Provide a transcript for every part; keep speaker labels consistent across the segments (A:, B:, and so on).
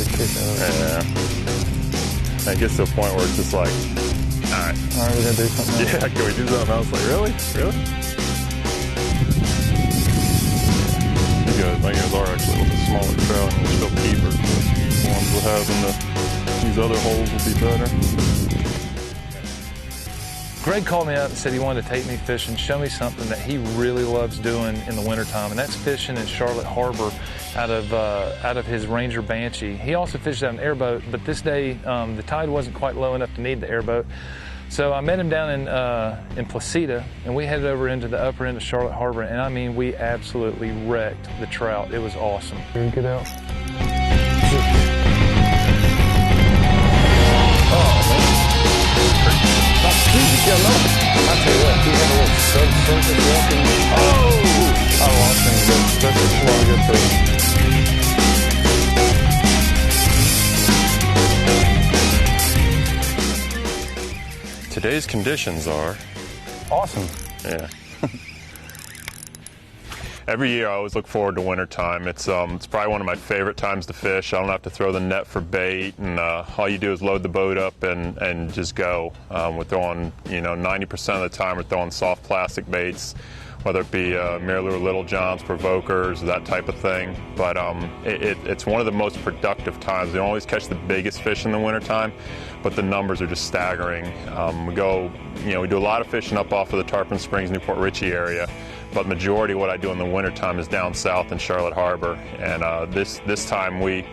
A: get a kick out of it.
B: Yeah. It gets to a point where it's just like, all right,
A: we're gonna do something else.
B: Yeah, can we do something else? Like, really? Really? My guys are actually with a smaller trout and still keepers, but the ones we'll have in these other holes will be better.
C: Greg called me up and said he wanted to take me fishing, show me something that he really loves doing in the wintertime, and that's fishing in Charlotte Harbor out of his Ranger Banshee. He also fished out an airboat, but this day the tide wasn't quite low enough to need the airboat. So I met him down in Placida, and we headed over into the upper end of Charlotte Harbor, and I mean, we absolutely wrecked the trout. It was awesome.
A: Here we get out. I'll tell you what, he had a little subsurface walking. Oh! I lost him, but that's a lot of good fish.
B: Today's conditions are
A: awesome.
B: Yeah. Every year I always look forward to wintertime. It's probably one of my favorite times to fish. I don't have to throw the net for bait, and all you do is load the boat up and just go. We're throwing, 90% of the time we're throwing soft plastic baits, whether it be Mirror Little Johns, provokers, that type of thing. But it's one of the most productive times. We don't always catch the biggest fish in the wintertime, but the numbers are just staggering. We do a lot of fishing up off of the Tarpon Springs, Newport Richey area. But majority of what I do in the wintertime is down south in Charlotte Harbor. And this time we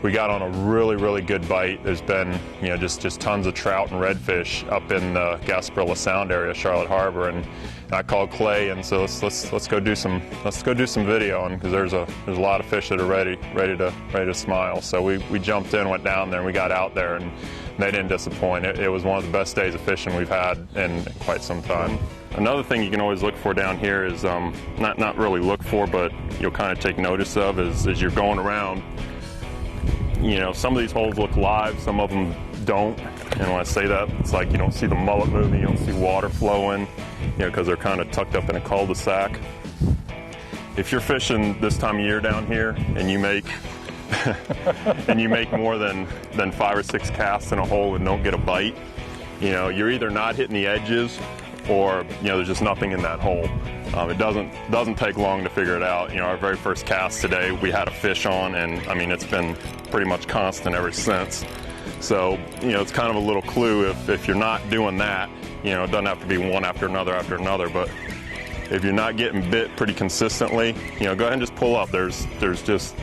B: got on a really, really good bite. There's been, just tons of trout and redfish up in the Gasparilla Sound area, Charlotte Harbor. And I called Clay, and so let's go do some video, because there's a lot of fish that are ready to smile. So we jumped in, went down there, and we got out there, and they didn't disappoint. It was one of the best days of fishing we've had in quite some time. Another thing you can always look for down here is, not really look for, but you'll kind of take notice of as you're going around. Some of these holes look live, some of them don't. And when I say that, it's like you don't see the mullet moving, you don't see water flowing, because they're kind of tucked up in a cul-de-sac. If you're fishing this time of year down here and you make more than 5 or 6 casts in a hole and don't get a bite, you're either not hitting the edges, or there's just nothing in that hole. It doesn't take long to figure it out. Our very first cast today, we had a fish on, and I mean, it's been pretty much constant ever since. So it's kind of a little clue if you're not doing that. It doesn't have to be one after another, but if you're not getting bit pretty consistently, go ahead and just pull up. There's just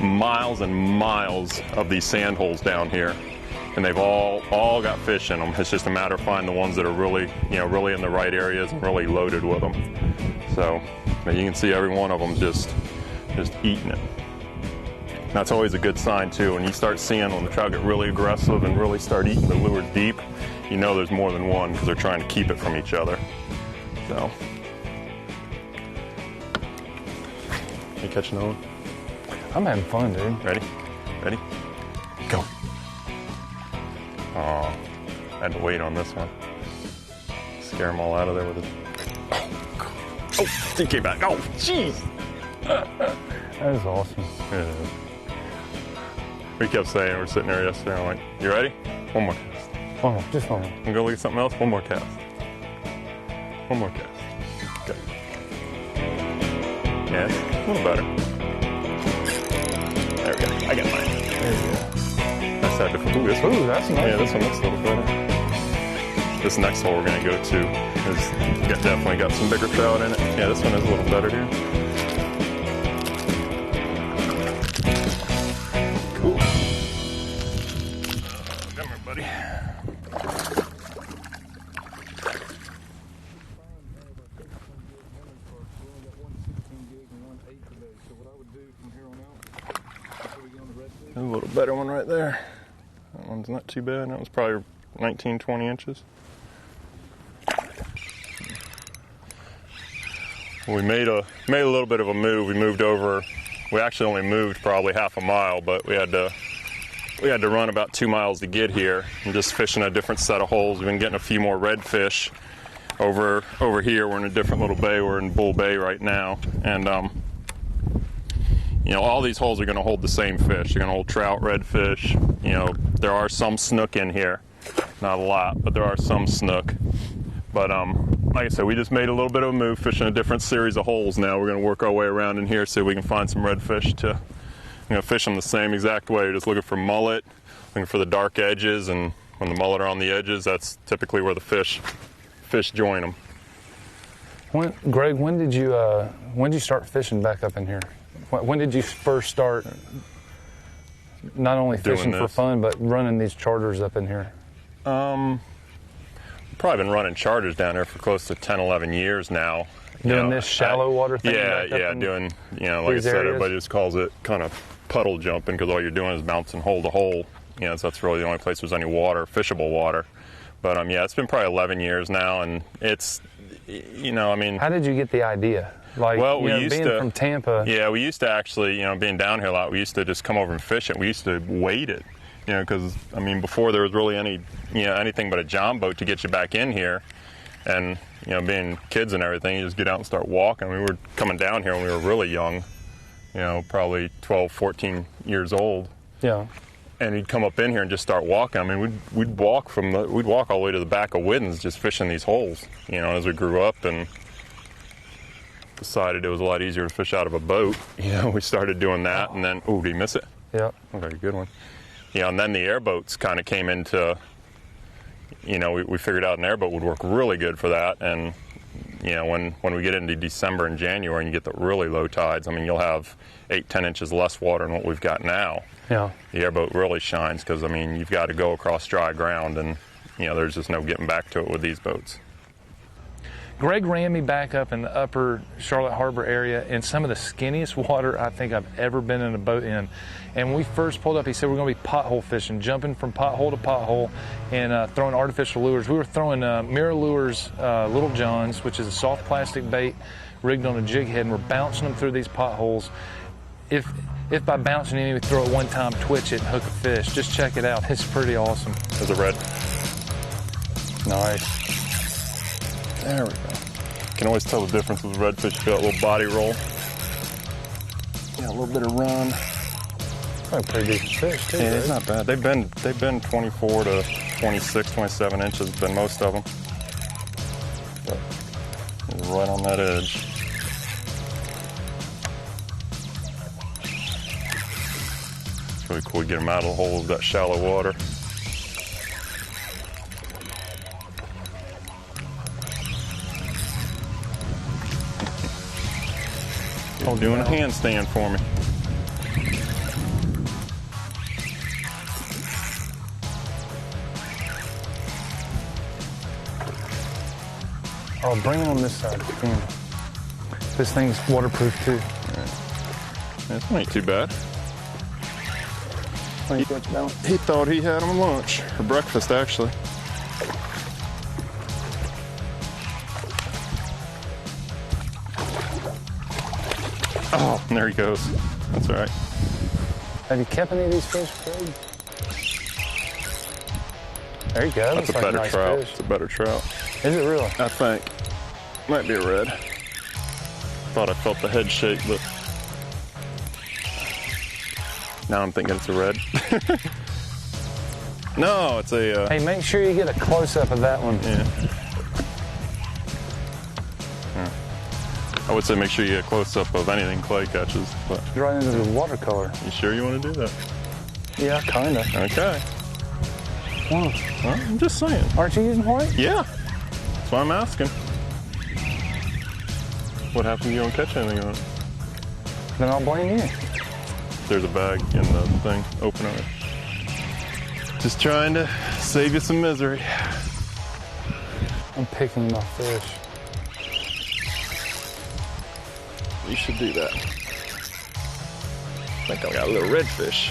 B: miles and miles of these sand holes down here, and they've all got fish in them. It's just a matter of finding the ones that are really in the right areas and really loaded with them. So you can see every one of them just eating it. That's always a good sign too. When you start seeing when the trout get really aggressive and really start eating the lures deep, there's more than one, because they're trying to keep it from each other. So, you catching another one?
A: I'm having fun, dude.
B: Ready? Go. Oh, I had to wait on this one. Scare them all out of there with it. Oh, he came back. Oh, jeez.
A: That is awesome.
B: Yeah. We kept saying, we're sitting there yesterday, I'm like, you ready? One more cast.
A: Just one more.
B: I'm gonna look at something else. One more cast. One more cast. Okay. Yeah, a little better. There we go. I got mine.
A: There you go.
B: That's that different. This one.
A: Ooh, that's nice.
B: Yeah, this one looks a little better. This next hole we're gonna go to is definitely got some bigger trout in it. Yeah, this one is a little better here. Cool. Come here, buddy. A little better one right there. That one's not too bad. That was probably 19, 20 inches. We made a little bit of a move. We moved over. We actually only moved probably half a mile, but we had to run about 2 miles to get here. I'm just fishing a different set of holes. We've been getting a few more redfish over here. We're in a different little bay. We're in Bull Bay right now, and you know, all these holes are going to hold the same fish. They're going to hold trout, redfish. You know, there are some snook in here. Not a lot, but there are some snook. But like I said, we just made a little bit of a move, fishing a different series of holes now. We're going to work our way around in here, see if we can find some redfish to, you know, fish them the same exact way. You're just looking for mullet, looking for the dark edges, and when the mullet are on the edges, that's typically where the fish join them.
C: Greg, when did you start fishing back up in here? When did you first start not only fishing for fun, but running these charters up in here?
B: Probably been running charters down there for close to 10, 11 years now.
C: Doing this shallow water thing?
B: Yeah, doing, you know, like I said, everybody just calls it kind of puddle jumping, because all you're doing is bouncing hole to hole. You know, so that's really the only place there's any water, fishable water. But yeah, it's been probably 11 years now, and it's, you know, I mean.
C: How did you get the idea? Like, well, we used to, from Tampa.
B: Yeah, we used to actually, you know, being down here a lot, we used to just come over and fish it. We used to wait it, you know, because, I mean, before there was really anything but a john boat to get you back in here. And, you know, being kids and everything, you just get out and start walking. We were coming down here when we were really young, you know, probably 12, 14 years old.
C: Yeah.
B: And he'd come up in here and just start walking. I mean, we'd walk all the way to the back of Widdens just fishing these holes, you know, as we grew up, and decided it was a lot easier to fish out of a boat. You know, we started doing that, and then, oh, did you miss it?
C: Yeah.
B: Okay, good one. Yeah, and then the airboats kind of came into, you know, we figured out an airboat would work really good for that. And, you know, when we get into December and January and you get the really low tides, I mean, you'll have 8-10 inches less water than what we've got now.
C: Yeah.
B: The airboat really shines, because, I mean, you've got to go across dry ground, and, you know, there's just no getting back to it with these boats.
C: Greg ran me back up in the upper Charlotte Harbor area in some of the skinniest water I think I've ever been in a boat in. And when we first pulled up, he said we're going to be pothole fishing, jumping from pothole to pothole and throwing artificial lures. We were throwing Mirror Lures Little Johns, which is a soft plastic bait rigged on a jig head, and we're bouncing them through these potholes. If by bouncing in, we throw it one time, twitch it, and hook a fish. Just check it out. It's pretty awesome.
B: There's a red.
C: Nice.
B: There we go. Can always tell the difference with redfish. You got a little body roll. Yeah, a little bit of run.
C: Probably pretty decent fish too.
B: Yeah, it's not bad. They've been 24 to 26, 27 inches. Been most of them. But right on that edge. It's really cool to get them out of the hole of that shallow water. Oh, doing a handstand for me.
C: Oh, bring it on this side. This thing's waterproof too.
B: Yeah. This ain't too bad. He thought he had him lunch, or breakfast actually. Oh, and there he goes. That's all right.
C: Have you kept any of these fish, Craig? There you go.
B: That's a better trout. It's a better trout.
C: Is it really?
B: I think. Might be a red. Thought I felt the head shake, but now I'm thinking it's a red. No, it's a...
C: Hey, make sure you get a close-up of that one.
B: Yeah. I would say make sure you get a close-up of anything Clay catches. But
C: right into the watercolor.
B: You sure you want to do that?
C: Yeah, kind of.
B: Okay.
C: Well,
B: I'm just saying.
C: Aren't you using white?
B: Yeah. That's why I'm asking. What happens if you don't catch anything on it?
C: Then I'll blame you.
B: There's a bag in the thing. Open it. Just trying to save you some misery.
C: I'm picking my fish.
B: You should do that. I think I got a little redfish.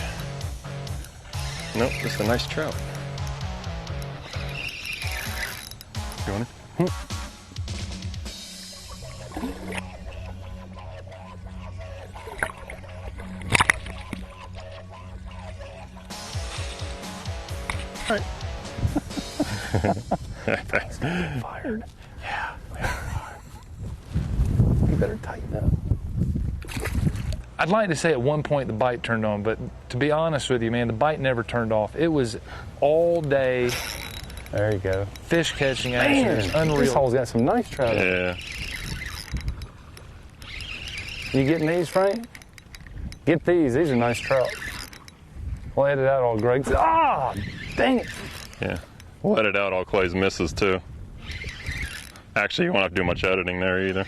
B: Nope, just a nice trout. You want it? All right. Thanks.
C: Fired. Yeah, we are. You better tighten up. I'd like to say at one point the bite turned on, but to be honest with you, man, the bite never turned off. It was all day.
A: There you go.
C: Fish catching action. It's unreal.
A: This hole's got some nice trout in it.
B: Yeah.
A: You getting these, Frank? Get these. These are nice trout. We'll edit out all Greg's. Ah, dang it.
B: Yeah. We'll edit out all Clay's misses, too. Actually, you won't have to do much editing there either.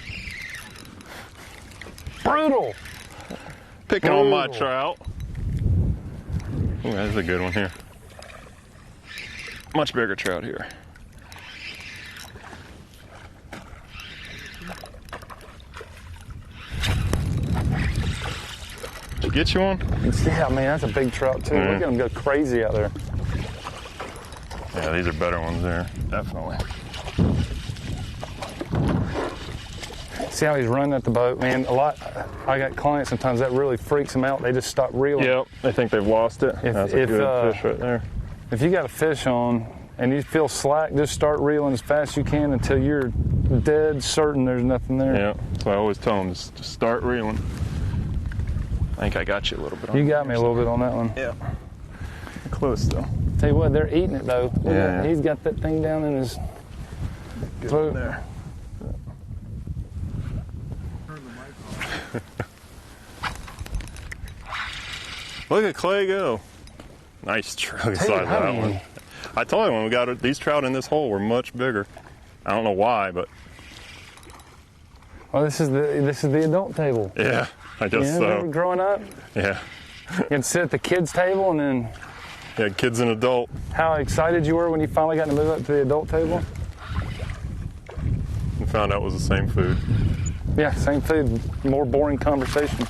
A: Brutal.
B: Picking on my trout. Ooh, that's a good one here. Much bigger trout here. Did you get you one?
A: Yeah, man, that's a big trout too. Look at them go crazy out there.
B: Yeah, these are better ones there, definitely.
A: See how he's running at the boat, man. I got clients sometimes that really freaks them out. They just stop reeling.
B: Yep, they think they've lost it. That's a good fish right there.
A: If you got a fish on and you feel slack, just start reeling as fast as you can until you're dead certain there's nothing there.
B: Yeah, so I always tell them just start reeling. I think I got you a little bit on
A: You got me a little bit on that one.
B: Yeah. Close though.
A: Tell you what, they're eating it though.
B: Yeah.
A: He's got that thing down in his throat.
B: There. Look at Clay go. Nice trout inside that one. I told you when we got these trout in this hole were much bigger. I don't know why, but
A: Well, this is the adult table.
B: yeah, I guess so.
A: Remember growing up,
B: Yeah.
A: you'd sit at the kids' table, and then
B: Yeah, kids and adult.
A: how excited you were when you finally got to move up to the adult table.
B: And found out it was the same food.
A: Yeah, same food, more boring conversation.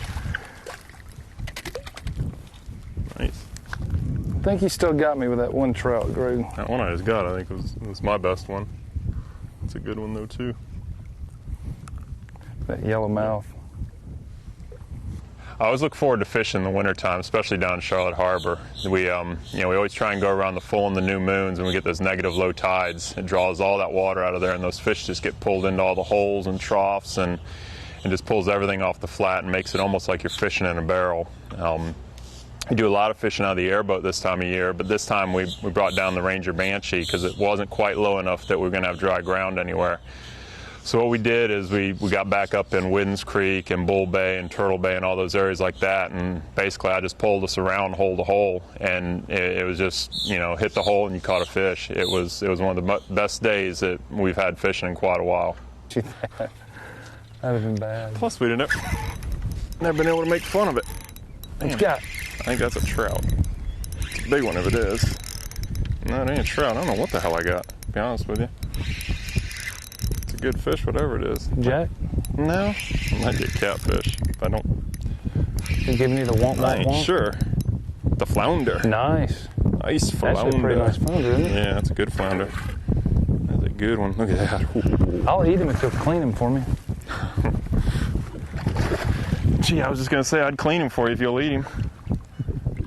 B: Nice.
A: I think you still got me with that one trout, Greg.
B: That one I just got, I think was my best one. It's a good one though too.
A: That yellow mouth.
B: I always look forward to fishing in the wintertime, especially down in Charlotte Harbor. We always try and go around the full and the new moons, and we get those negative low tides. It draws all that water out of there, and those fish just get pulled into all the holes and troughs, and just pulls everything off the flat and makes it almost like you're fishing in a barrel. We do a lot of fishing out of the airboat this time of year, but this time we brought down the Ranger Banshee because it wasn't quite low enough that we were going to have dry ground anywhere. So what we did is we got back up in Widdens Creek and Bull Bay and Turtle Bay and all those areas like that, and basically I just pulled us around hole to hole, and it was just, hit the hole and you caught a fish. It was one of the best days that we've had fishing in quite a while.
A: That would have been bad.
B: Plus we'd never been able to make fun of it.
A: What you got?
B: I think that's a trout. It's a big one if it is. No, it ain't a trout. I don't know what the hell I got, to be honest with you. It's a good fish, whatever it is.
A: Jack?
B: No, I might get catfish. If I don't.
A: You giving me the want?
B: I ain't sure. The flounder.
A: Nice.
B: Nice flounder.
A: That's a pretty nice flounder, isn't it?
B: Yeah, that's a good flounder. That's a good one. Look at that. Ooh.
A: I'll eat him if you'll clean him for me.
B: Gee, I was just going to say I'd clean him for you if you'll eat him.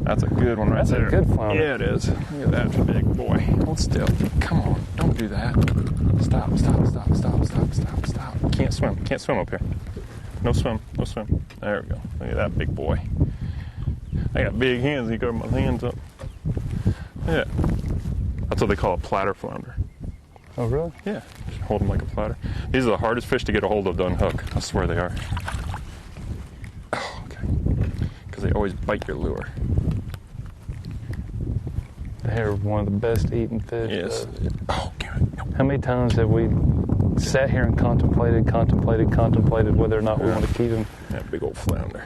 B: That's a good one right there.
A: That's a good flounder.
B: Yeah, it is. Look at that big boy. Hold still. Come on. Don't do that. Stop. Can't swim up here. No swim. There we go. Look at that big boy. I got big hands. You got my hands up. Yeah. That's what they call a platter flounder.
A: Oh, really?
B: Yeah. Just hold them like a platter. These are the hardest fish to get a hold of to unhook. I swear they are. Oh, okay. Because they always bite your lure.
A: They're one of the best eating fish.
B: Yes. Oh, God. No.
A: How many times have we sat here and contemplated whether or not we want to keep him?
B: That big old flounder.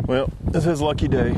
B: Well, it's his lucky day.